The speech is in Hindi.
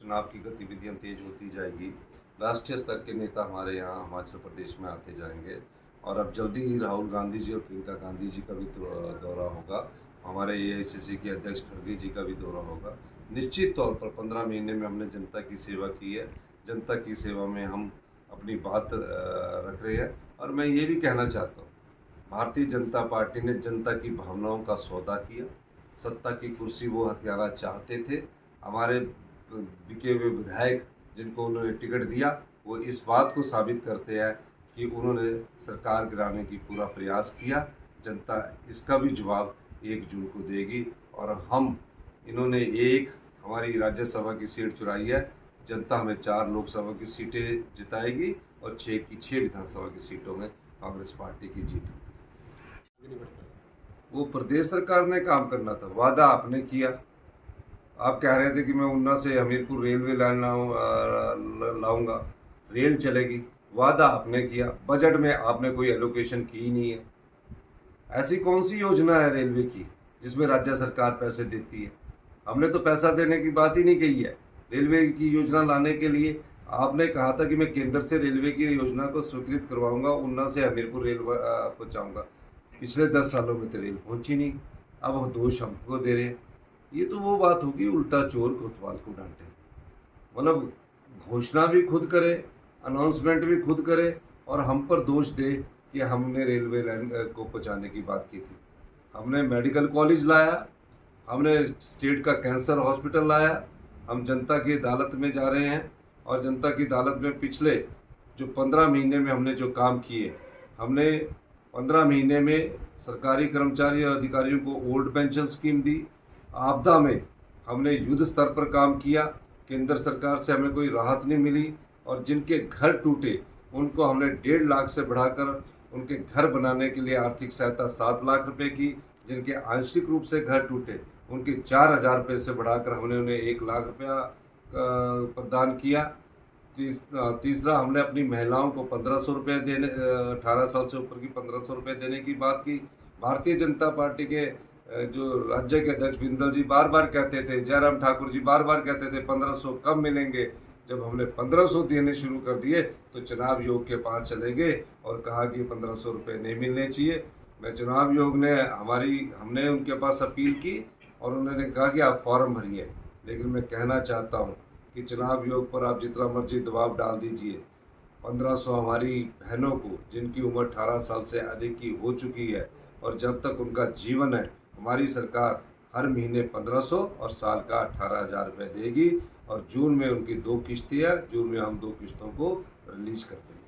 चुनाव की गतिविधियां तेज होती जाएगी। राष्ट्रीय स्तर के नेता हमारे यहाँ हिमाचल प्रदेश में आते जाएंगे और अब जल्दी ही राहुल गांधी जी और प्रियंका गांधी जी का भी दौरा होगा। हमारे एआईसीसी के अध्यक्ष खड़गे जी का भी दौरा होगा। निश्चित तौर पर 15 महीने में हमने जनता की सेवा की है। जनता की सेवा में हम अपनी बात रख रहे हैं। और मैं ये भी कहना चाहता हूँ, भारतीय जनता पार्टी ने जनता की भावनाओं का सौदा किया। सत्ता की कुर्सी वो हथियाना चाहते थे। हमारे बिके हुए विधायक जिनको उन्होंने टिकट दिया, वो इस बात को साबित करते हैं कि उन्होंने सरकार गिराने की पूरा प्रयास किया। जनता इसका भी जवाब 1 जून को देगी। और इन्होंने हमारी राज्यसभा की सीट चुराई है। जनता हमें 4 लोकसभा की सीटें जिताएगी और 6 की 6 विधानसभा की सीटों में कांग्रेस पार्टी की जीत होगी। वो प्रदेश सरकार ने काम करना था, वादा आपने किया। आप कह रहे थे कि मैं ऊना से हमीरपुर रेलवे लाइन लाऊंगा, रेल चलेगी। वादा आपने किया, बजट में आपने कोई एलोकेशन की ही नहीं है। ऐसी कौन सी योजना है रेलवे की जिसमें राज्य सरकार पैसे देती है? हमने तो पैसा देने की बात ही नहीं कही है। रेलवे की योजना लाने के लिए आपने कहा था कि मैं केंद्र से रेलवे की योजना को स्वीकृत करवाऊंगा, ऊना से हमीरपुर रेल पहुँचाऊँगा। पिछले 10 सालों में तो रेल पहुँची नहीं। अब हम दोष हमको दे रहे हैं। ये तो वो बात होगी, उल्टा चोर कोतवाल को डांटे। मतलब घोषणा भी खुद करे, अनाउंसमेंट भी खुद करे और हम पर दोष दे कि हमने रेलवे लाइन को पहुँचाने की बात की थी। हमने मेडिकल कॉलेज लाया, हमने स्टेट का कैंसर हॉस्पिटल लाया। हम जनता की अदालत में जा रहे हैं और जनता की अदालत में पिछले जो 15 महीने में हमने जो काम किए, हमने 15 महीने में सरकारी कर्मचारी और अधिकारियों को ओल्ड पेंशन स्कीम दी। आपदा में हमने युद्ध स्तर पर काम किया। केंद्र सरकार से हमें कोई राहत नहीं मिली और जिनके घर टूटे उनको हमने 1.5 लाख से बढ़ाकर उनके घर बनाने के लिए आर्थिक सहायता 7 लाख रुपए की। जिनके आंशिक रूप से घर टूटे उनके 4,000 रुपये से बढ़ाकर हमने उन्हें 1 लाख रुपया प्रदान किया। तीसरा, हमने अपनी महिलाओं को 1,500 रुपये देने, 18 साल से ऊपर की 1,500 रुपये देने की बात की। भारतीय जनता पार्टी के जो राज्य के अध्यक्ष बिंदल जी बार बार कहते थे, जयराम ठाकुर जी बार बार कहते थे 1,500 कब मिलेंगे। जब हमने 1,500 देने शुरू कर दिए तो चुनाव आयोग के पास चले गए और कहा कि 1,500 रुपये नहीं मिलने चाहिए। मैं चुनाव आयोग ने हमने उनके पास अपील की और उन्होंने कहा कि आप फॉर्म भरिए। लेकिन मैं कहना चाहता हूँ कि चुनाव आयोग पर आप जितना मर्जी दबाव डाल दीजिए, 1,500 हमारी बहनों को जिनकी उम्र 18 साल से अधिक की हो चुकी है और जब तक उनका जीवन है, हमारी सरकार हर महीने 1,500 और साल का 18,000 रुपये देगी। और जून में उनकी 2 किस्तें हैं, जून में हम 2 किस्तों को रिलीज कर देंगे।